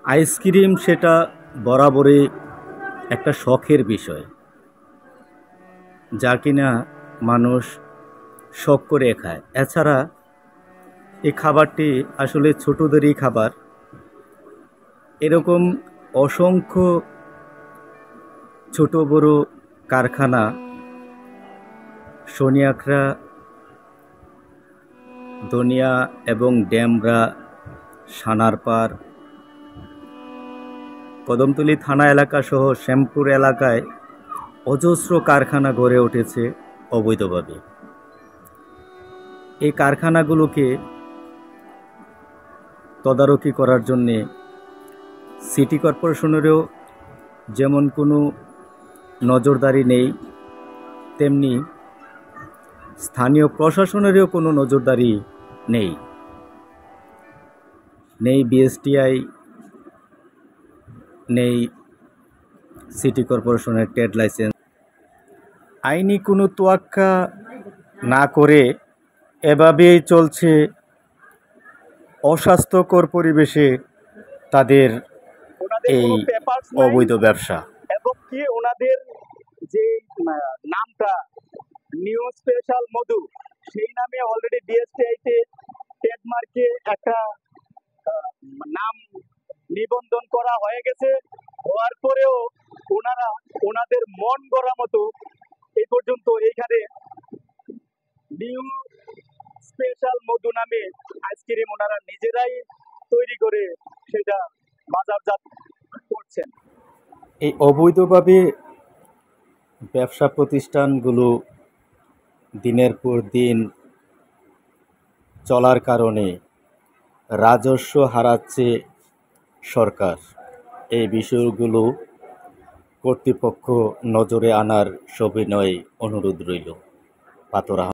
Ice cream সেটা বরাবরই একটা শখের বিষয়, যা কিনা মানুষ শখ করে খায়। এছাড়া এই খাবারটি আসলে ছোটদেরই খাবার। এরকম অসংখ্য ছোট বড় কারখানা শনিয়াখড়া, দনিয়া এবং ডেমরা, সানারপাড়, কদমতলী থানা এলাকা সহ শ্যামপুর এলাকায় অজস্র কারখানা গড়ে উঠেছে অবৈধভাবে। এই কারখানাগুলোকে তদারকি করার জন্যে সিটি কর্পোরেশনেরও যেমন কোনো নজরদারি নেই, তেমনি স্থানীয় প্রশাসনেরও কোনো নজরদারি নেই। নেই বিএসটিআই, নেই সিটি কর্পোরেশনের ট্রেড লাইসেন্স। আইনি কোনো তোয়াক্কা না করে এভাবেই চলছে অস্বাস্থ্যকর পরিবেশে তাদের এই অবৈধ ব্যবসা। এবং কি ওনাদের যে নামটা নিউ স্পেশাল মধু, সেই নামে অলরেডি ডিএসটিআইতে ট্রেডমার্কে একটা নাম নিবন্ধন করা হয়ে গেছে। হওয়ার পরেও ওনারা ওনাদের মন গড়া মতো এই পর্যন্ত এইখানে নিউ স্পেশাল মধু নামে আইসক্রিম ওনারা নিজেরাই তৈরি করে সেটা বাজারজাত করছেন। এই অবৈধভাবে ব্যবসা প্রতিষ্ঠানগুলো দিনের পর দিন চলার কারণে রাজস্ব হারাচ্ছে সরকার। এই বিষয়গুলো কর্তৃপক্ষ নজরে আনার সবিনয় অনুরোধ রইল। পাতরা।